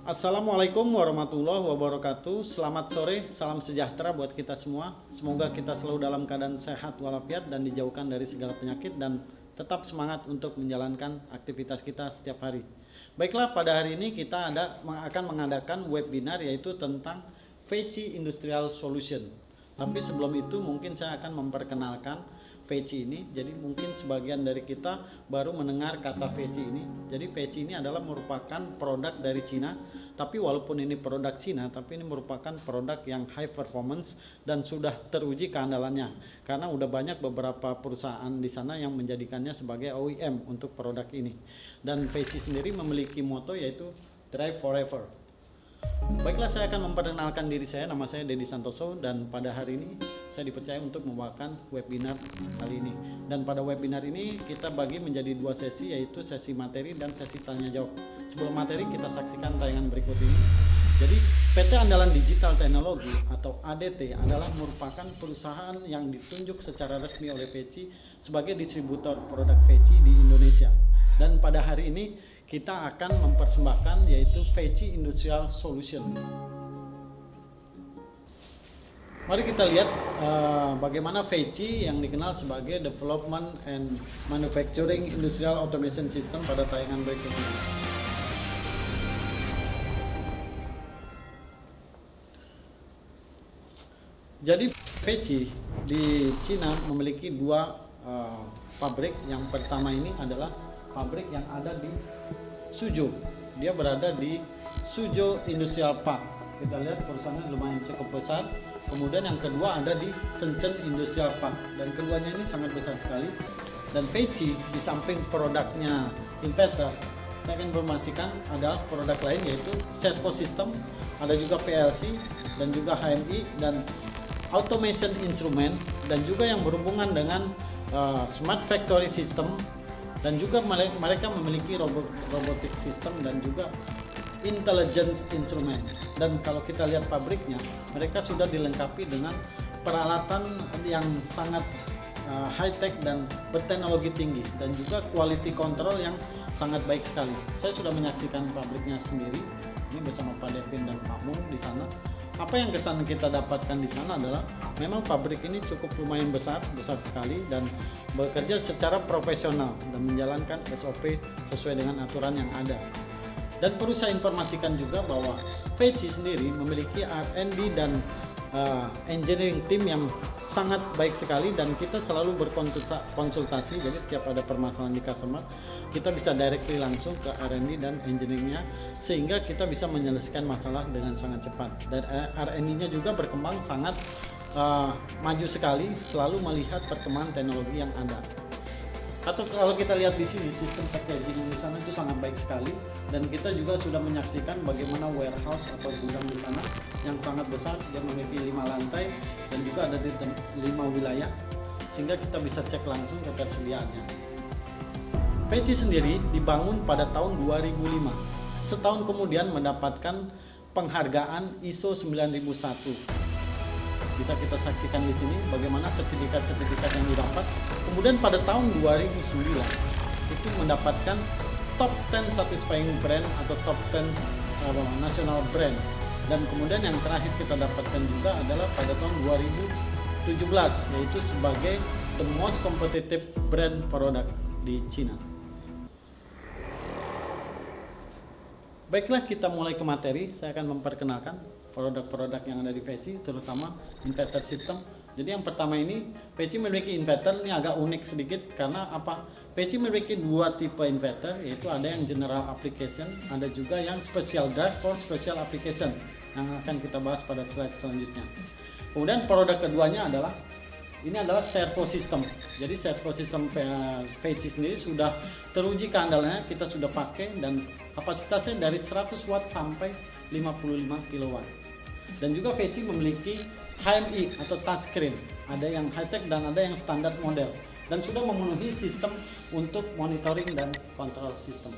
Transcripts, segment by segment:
Assalamualaikum warahmatullahi wabarakatuh. Selamat sore, salam sejahtera buat kita semua. Semoga kita selalu dalam keadaan sehat walafiat dan dijauhkan dari segala penyakit dan tetap semangat untuk menjalankan aktivitas kita setiap hari. Baiklah, pada hari ini kita akan mengadakan webinar yaitu tentang VC Industrial Solution. Tapi sebelum itu mungkin saya akan memperkenalkan VC ini. Jadi mungkin sebagian dari kita baru mendengar kata VC ini. Jadi VC ini adalah merupakan produk dari Cina. Tapi walaupun ini produk Cina, tapi ini merupakan produk yang high performance dan sudah teruji keandalannya. Karena udah banyak beberapa perusahaan di sana yang menjadikannya sebagai OEM untuk produk ini. Dan VC sendiri memiliki moto yaitu Drive Forever. Baiklah, saya akan memperkenalkan diri saya. Nama saya Dedi Santoso dan pada hari ini saya dipercaya untuk membawakan webinar kali ini. Dan pada webinar ini kita bagi menjadi dua sesi, yaitu sesi materi dan sesi tanya jawab. Sebelum materi kita saksikan tayangan berikut ini. Jadi PT Andalan Digital Teknologi atau ADT adalah merupakan perusahaan yang ditunjuk secara resmi oleh VC sebagai distributor produk VC di Indonesia. Dan pada hari ini kita akan mempersembahkan yaitu VC Industrial Solution. Mari kita lihat bagaimana VC yang dikenal sebagai Development and Manufacturing Industrial Automation System pada tayangan berikut ini. Jadi VC di Cina memiliki dua pabrik. Yang pertama ini adalah pabrik yang ada di Suzhou. Dia berada di Suzhou Industrial Park. Kita lihat perusahaannya lumayan cukup besar. Kemudian yang kedua ada di Shenzhen Industrial Park, dan keduanya ini sangat besar sekali. Dan VC di samping produknya inverter, saya akan informasikan ada produk lain yaitu servo system, ada juga PLC dan juga HMI dan automation instrument, dan juga yang berhubungan dengan smart factory system, dan juga mereka memiliki robotic system dan juga intelligence instrument. Dan kalau kita lihat pabriknya, mereka sudah dilengkapi dengan peralatan yang sangat high tech dan berteknologi tinggi, dan juga quality control yang sangat baik sekali. Saya sudah menyaksikan pabriknya sendiri ini bersama Pak Devin dan Pak Mung di sana. Apa yang kesan kita dapatkan di sana adalah memang pabrik ini cukup lumayan besar sekali dan bekerja secara profesional dan menjalankan SOP sesuai dengan aturan yang ada. Dan perlu saya informasikan juga bahwa VC sendiri memiliki R&D dan engineering team yang sangat baik sekali, dan kita selalu berkonsultasi. Jadi setiap ada permasalahan di customer, kita bisa directly langsung ke R&D dan engineeringnya, sehingga kita bisa menyelesaikan masalah dengan sangat cepat. Dan R&D-nya juga berkembang sangat maju sekali, selalu melihat perkembangan teknologi yang ada. Atau kalau kita lihat di sini, sistem packaging di sana itu sangat baik sekali, dan kita juga sudah menyaksikan bagaimana warehouse atau gudang di sana yang sangat besar. Dia memiliki 5 lantai dan juga ada di 5 wilayah, sehingga kita bisa cek langsung ketersediaannya. VC sendiri dibangun pada tahun 2005. Setahun kemudian mendapatkan penghargaan ISO 9001. Bisa kita saksikan di sini bagaimana sertifikat-sertifikat yang didapat. Kemudian pada tahun 2009 itu mendapatkan top 10 satisfying brand atau top 10 national brand. Dan kemudian yang terakhir kita dapatkan juga adalah pada tahun 2017, yaitu sebagai the most competitive brand product di China. Baiklah, kita mulai ke materi. Saya akan memperkenalkan produk-produk yang ada di VC, terutama inverter system. Jadi yang pertama ini, VC memiliki inverter. Ini agak unik sedikit karena apa? VC memiliki dua tipe inverter, yaitu ada yang general application, ada juga yang special drive for special application, yang akan kita bahas pada slide selanjutnya. Kemudian produk keduanya adalah ini adalah servo system. Jadi servo system VC sendiri sudah teruji keandalannya, kita sudah pakai, dan kapasitasnya dari 100 watt sampai 55 kW. Dan juga VC memiliki HMI atau touchscreen, ada yang high tech dan ada yang standar model, dan sudah memenuhi sistem untuk monitoring dan kontrol sistem.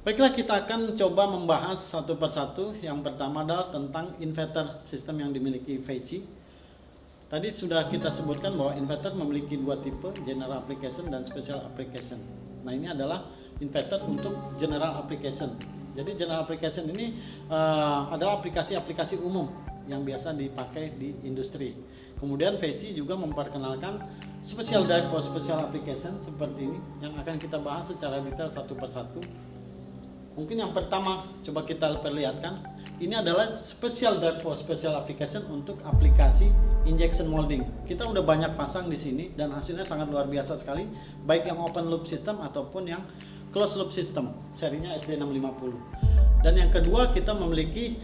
Baiklah, kita akan coba membahas satu persatu. Yang pertama adalah tentang inverter sistem yang dimiliki VC. Tadi sudah kita sebutkan bahwa inverter memiliki dua tipe, general application dan special application. Nah, ini adalah inverter untuk general application. Jadi general application ini adalah aplikasi-aplikasi umum yang biasa dipakai di industri. Kemudian VC juga memperkenalkan special drive for special application seperti ini yang akan kita bahas secara detail satu persatu. Mungkin yang pertama coba kita perlihatkan, ini adalah special drive for special application untuk aplikasi injection molding. Kita udah banyak pasang di sini dan hasilnya sangat luar biasa sekali, baik yang open loop system ataupun yang closed loop system, serinya SD650. Dan yang kedua, kita memiliki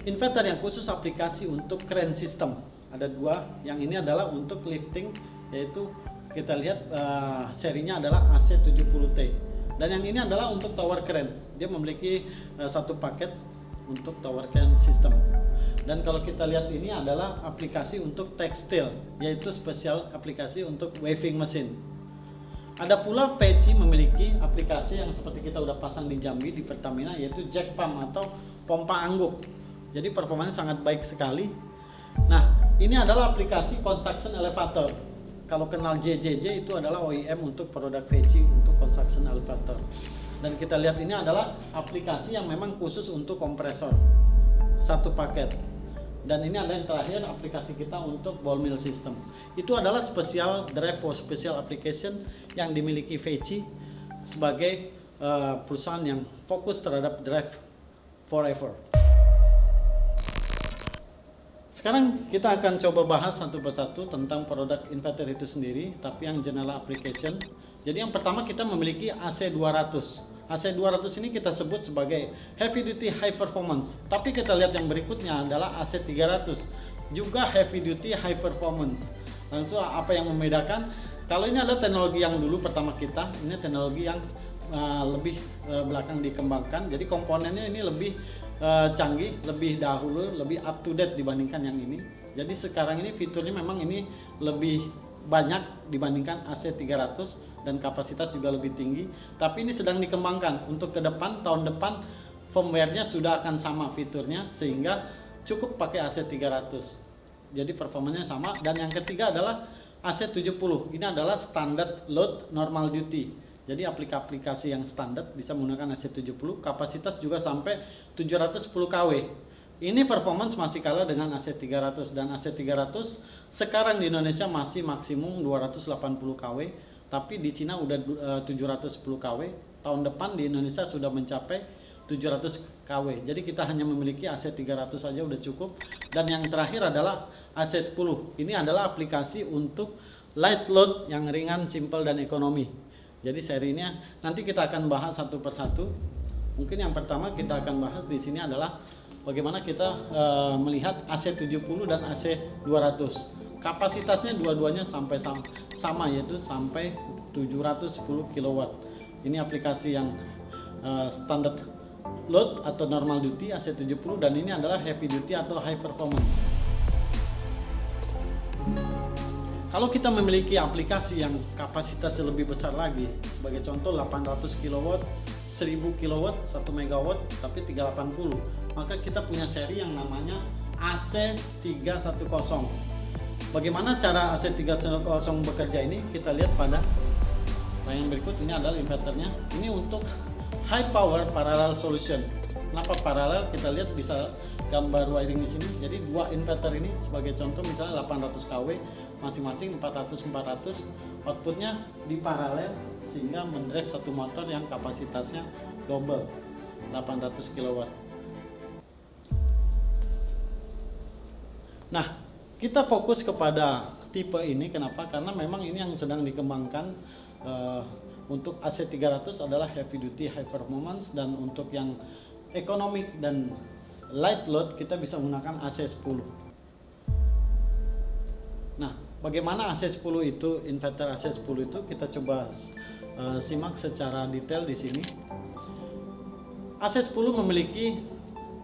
inverter yang khusus aplikasi untuk crane system. Ada dua, yang ini adalah untuk lifting, yaitu kita lihat serinya adalah AC70T. Dan yang ini adalah untuk tower crane. Dia memiliki satu paket untuk tower crane system. Dan kalau kita lihat ini adalah aplikasi untuk tekstil, yaitu spesial aplikasi untuk weaving mesin. Ada pula PECI memiliki aplikasi yang seperti kita udah pasang di Jambi di Pertamina, yaitu jack pump atau pompa angguk. Jadi performanya sangat baik sekali. Nah, ini adalah aplikasi construction elevator. Kalau kenal JJJ itu adalah OEM untuk produk VC untuk construction elevator. Dan kita lihat ini adalah aplikasi yang memang khusus untuk kompresor, satu paket. Dan ini ada yang terakhir, aplikasi kita untuk ball mill system. Itu adalah special drive for special application yang dimiliki VC sebagai perusahaan yang fokus terhadap drive forever. Sekarang kita akan coba bahas satu persatu tentang produk inverter itu sendiri, tapi yang general application. Jadi yang pertama kita memiliki AC200. AC200 ini kita sebut sebagai heavy duty high performance. Tapi kita lihat yang berikutnya adalah AC300, juga heavy duty high performance. Langsung apa yang membedakan? Kalau ini adalah teknologi yang dulu pertama kita, ini teknologi yang lebih belakang dikembangkan. Jadi komponennya ini lebih canggih, lebih dahulu, lebih up to date dibandingkan yang ini. Jadi sekarang ini fiturnya memang ini lebih banyak dibandingkan AC300 dan kapasitas juga lebih tinggi. Tapi ini sedang dikembangkan untuk ke depan, tahun depan firmware-nya sudah akan sama fiturnya sehingga cukup pakai AC300. Jadi performanya sama. Dan yang ketiga adalah AC70. Ini adalah standar load normal duty. Jadi aplikasi yang standar bisa menggunakan AC70, kapasitas juga sampai 710 kW. Ini performance masih kalah dengan AC300, dan AC300 sekarang di Indonesia masih maksimum 280 kW, tapi di Cina udah 710 kW. Tahun depan di Indonesia sudah mencapai 700 kW. Jadi kita hanya memiliki AC300 saja udah cukup. Dan yang terakhir adalah AC10. Ini adalah aplikasi untuk light load yang ringan, simple dan ekonomi. Jadi serinya nanti kita akan bahas satu persatu. Mungkin yang pertama kita akan bahas di sini adalah bagaimana kita melihat AC70 dan AC200. Kapasitasnya dua-duanya sampai sama, yaitu sampai 710 kW. Ini aplikasi yang standar load atau normal duty AC70, dan ini adalah heavy duty atau high performance. Kalau kita memiliki aplikasi yang kapasitasnya lebih besar lagi, sebagai contoh 800 kW, 1000 kW, 1 MW, tapi 380, maka kita punya seri yang namanya AC310. Bagaimana cara AC310 bekerja ini? Kita lihat pada tayangan berikut. Ini adalah inverternya. Ini untuk high power parallel solution. Kenapa paralel? Kita lihat bisa gambar wiring di sini. Jadi dua inverter ini sebagai contoh misalnya 800 kW, masing-masing 400, outputnya di paralel sehingga mendrive satu motor yang kapasitasnya double 800 kW. Nah, kita fokus kepada tipe ini. Kenapa? Karena memang ini yang sedang dikembangkan. Untuk AC300 adalah heavy duty high performance, dan untuk yang economic dan light load kita bisa menggunakan AC10. Nah, bagaimana AC10 itu, inverter AC10 itu kita coba simak secara detail di sini. AC10 memiliki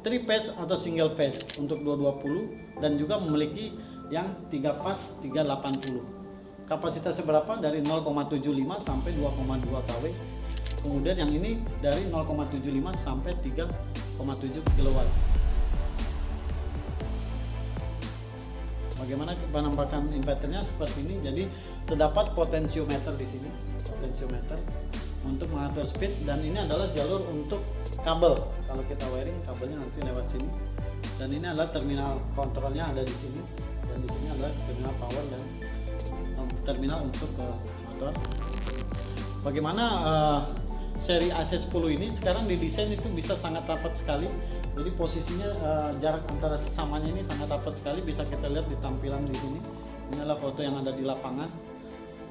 3 phase atau single phase untuk 220, dan juga memiliki yang 3 phase 380. Kapasitasnya berapa? Dari 0,75 sampai 2,2 kW. Kemudian yang ini dari 0,75 sampai 3,7 kW. Bagaimana penampakan inverternya seperti ini. Jadi terdapat potensiometer di sini, potensiometer. untuk mengatur speed, dan ini adalah jalur untuk kabel. Kalau kita wiring kabelnya nanti lewat sini, dan ini adalah terminal kontrolnya ada di sini, dan di sini adalah terminal power dan terminal untuk motor. Bagaimana seri AC10 ini sekarang didesain itu bisa sangat rapat sekali. Jadi posisinya jarak antara sesamanya ini sangat rapat sekali, bisa kita lihat di tampilan di sini. Ini adalah foto yang ada di lapangan.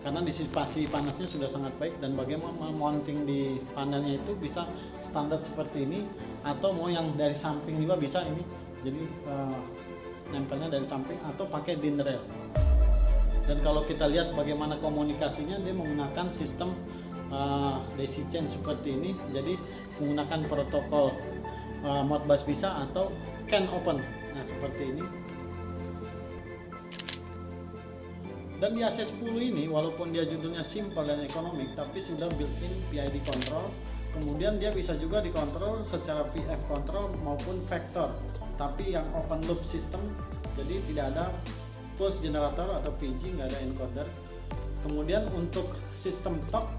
Karena disipasi panasnya sudah sangat baik, dan bagaimana mounting di panelnya itu bisa standar seperti ini, atau mau yang dari samping juga bisa ini. Jadi nempelnya dari samping atau pakai din rail. Dan kalau kita lihat bagaimana komunikasinya, dia menggunakan sistem DC chain seperti ini. Jadi menggunakan protokol Modbus bisa atau CAN open. Nah seperti ini. Dan di AC10 ini walaupun dia judulnya simple dan ekonomik, tapi sudah built-in PID control. Kemudian dia bisa juga dikontrol secara PF control maupun vector, tapi yang open loop system, jadi tidak ada pulse generator atau PG, nggak ada encoder. Kemudian untuk sistem torque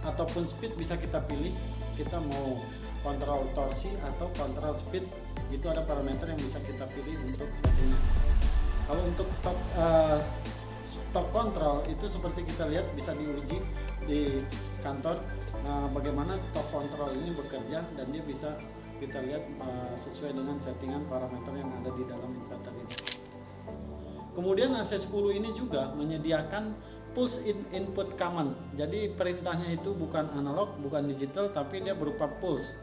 ataupun speed bisa kita pilih, kita mau kontrol torsi atau kontrol speed, itu ada parameter yang bisa kita pilih untuk settingnya. Kalau untuk top control itu seperti kita lihat bisa diuji di kantor bagaimana top control ini bekerja, dan dia bisa kita lihat sesuai dengan settingan parameter yang ada di dalam inverter ini. Kemudian AC10 ini juga menyediakan pulse input command. Jadi perintahnya itu bukan analog, bukan digital, tapi dia berupa pulse.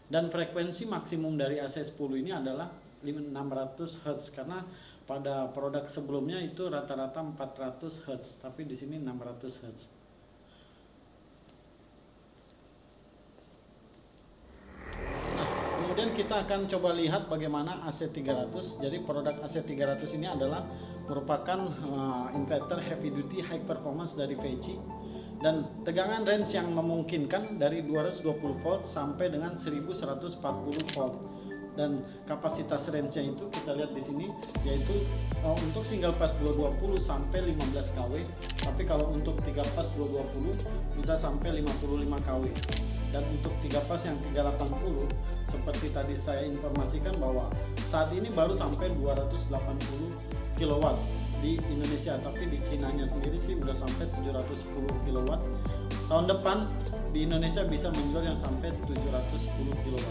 Dan frekuensi maksimum dari AC10 ini adalah 600 Hz, karena pada produk sebelumnya itu rata-rata 400 Hz, tapi di sini 600 Hz. Nah, kemudian kita akan coba lihat bagaimana AC300. Jadi produk AC300 ini adalah merupakan inverter heavy duty high performance dari VICI, dan tegangan range yang memungkinkan dari 220 volt sampai dengan 1140 volt. Dan kapasitas range-nya itu kita lihat di sini, yaitu untuk single pass 220 sampai 15 kW, tapi kalau untuk 3 pass 220 bisa sampai 55 kW. Dan untuk 3 pass yang 380, seperti tadi saya informasikan bahwa saat ini baru sampai 280 kW di Indonesia, tapi di Cina-nya sendiri sih udah sampai 710 kW. Tahun depan di Indonesia bisa menjual yang sampai 710 kW.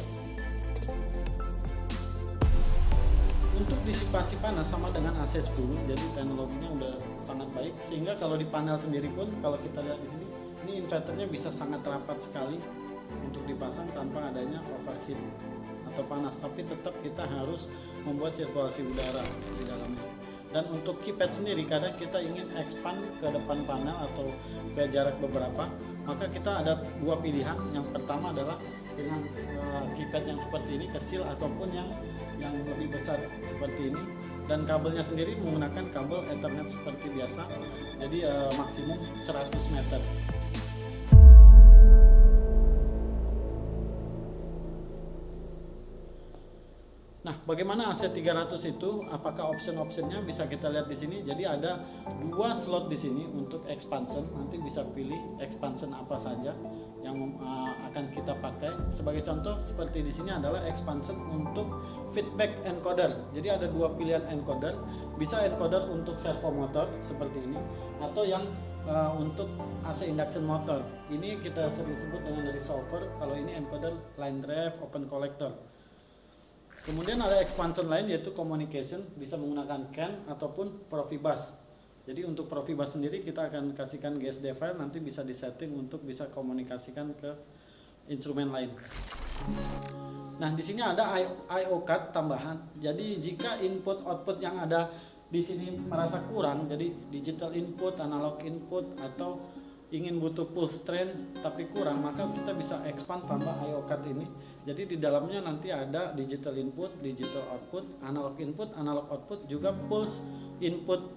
Untuk disipasi panas sama dengan AC10, jadi teknologinya udah sangat baik, sehingga kalau di panel sendiri pun kalau kita lihat di sini, ini inverternya bisa sangat rapat sekali untuk dipasang tanpa adanya overheat atau panas, tapi tetap kita harus membuat sirkulasi udara di dalamnya. Dan untuk keypad sendiri, kadang kita ingin expand ke depan panel atau ke jarak beberapa, maka kita ada dua pilihan. Yang pertama adalah dengan keypad yang seperti ini kecil, ataupun yang lebih besar seperti ini, dan kabelnya sendiri menggunakan kabel Ethernet seperti biasa, jadi maksimum 100 meter. Nah, bagaimana AC300 itu? Apakah option-optionnya bisa kita lihat di sini. Jadi ada dua slot di sini untuk expansion. Nanti bisa pilih expansion apa saja yang akan kita pakai. Sebagai contoh, seperti di sini adalah expansion untuk feedback encoder. Jadi ada dua pilihan encoder. Bisa encoder untuk servo motor seperti ini, atau yang untuk AC induction motor. Ini kita sering sebut dengan resolver. Kalau ini encoder line drive open collector. Kemudian ada expansion lain yaitu communication, bisa menggunakan CAN ataupun Profibus. Jadi untuk Profibus sendiri kita akan kasihkan GSD file, nanti bisa disetting untuk bisa komunikasikan ke instrumen lain. Nah, di sini ada I/O card tambahan. Jadi jika input output yang ada di sini merasa kurang, jadi digital input, analog input, atau ingin butuh pulse train tapi kurang, maka kita bisa expand tambah I/O card ini. Jadi di dalamnya nanti ada digital input, digital output, analog input, analog output, juga pulse input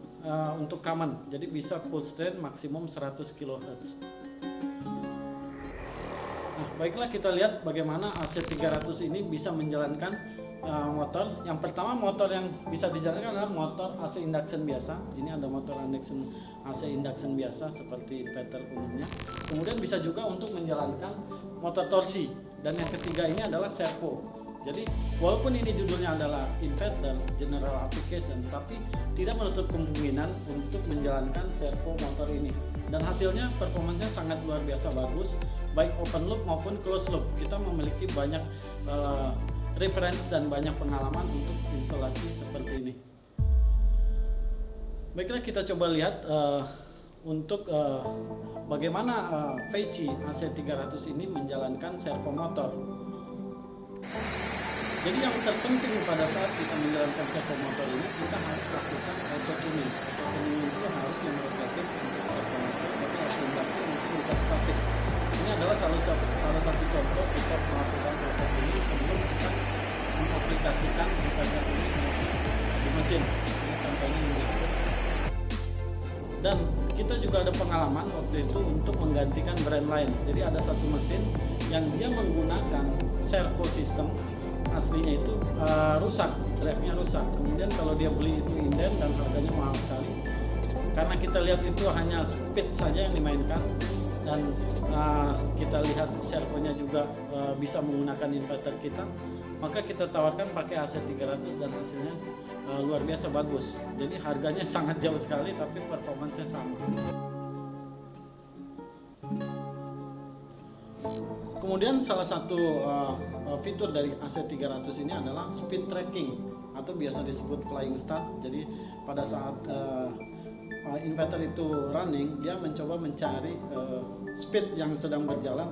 untuk common. Jadi bisa pulse train maksimum 100 kHz. Nah, baiklah kita lihat bagaimana AC300 ini bisa menjalankan motor. Yang pertama, motor yang bisa dijalankan adalah motor AC induction biasa. Ini ada motor AC induction biasa seperti inverter umumnya. Kemudian bisa juga untuk menjalankan motor torsi. Dan yang ketiga ini adalah servo. Jadi walaupun ini judulnya adalah inverter general application, tapi tidak menutup kemungkinan untuk menjalankan servo motor ini. Dan hasilnya performanya sangat luar biasa bagus, baik open loop maupun closed loop. Kita memiliki banyak reference dan banyak pengalaman untuk instalasi seperti ini. Baiklah, kita coba lihat untuk bagaimana Feici AC300 ini menjalankan servo motor. Jadi yang terpenting pada saat kita menjalankan servo motor ini, kita harus lakukan auto tuning. Auto tuning itu harus yang reflektif untuk servo motor, tapi harus induksi untuk statik. Ini adalah salah satu contoh kita melakukan auto tuning sebelum kita mengaplikasikan inverter ini di mesin. Ini contohnya ini. Dan kita juga ada pengalaman waktu itu untuk menggantikan brand lain. Jadi ada satu mesin yang dia menggunakan servo system, aslinya itu rusak, drive-nya rusak. Kemudian kalau dia beli itu inden dan harganya mahal sekali. Karena kita lihat itu hanya speed saja yang dimainkan, dan kita lihat servonya juga bisa menggunakan inverter kita, maka kita tawarkan pakai AC300 dan hasilnya luar biasa bagus. Jadi harganya sangat jauh sekali tapi performanya sama. Kemudian salah satu fitur dari AC300 ini adalah speed tracking atau biasa disebut flying start. Jadi pada saat inverter itu running, dia mencoba mencari speed yang sedang berjalan.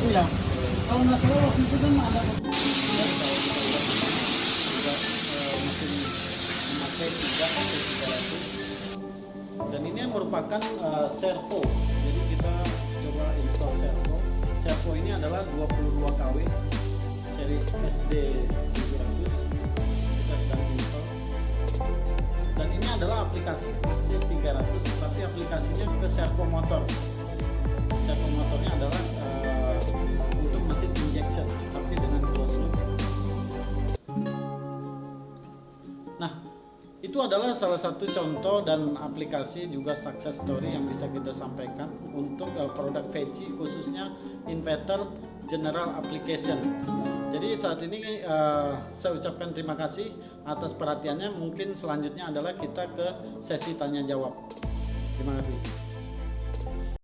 Iya. Kalau nggak salah waktu itu kan ada mesin memakai 300. Dan ini merupakan servo. Jadi kita coba install servo. Servo ini adalah 22 kW seri SD 700. Kita sedang install. Dan ini adalah aplikasi C300, tapi aplikasinya ke servo motor. Servo motornya adalah untuk mesin injection, tapi dengan closed loop. Nah, itu adalah salah satu contoh dan aplikasi juga success story yang bisa kita sampaikan untuk produk Veci, khususnya inverter general application. Jadi saat ini saya ucapkan terima kasih atas perhatiannya. Mungkin selanjutnya adalah kita ke sesi tanya jawab. Terima kasih.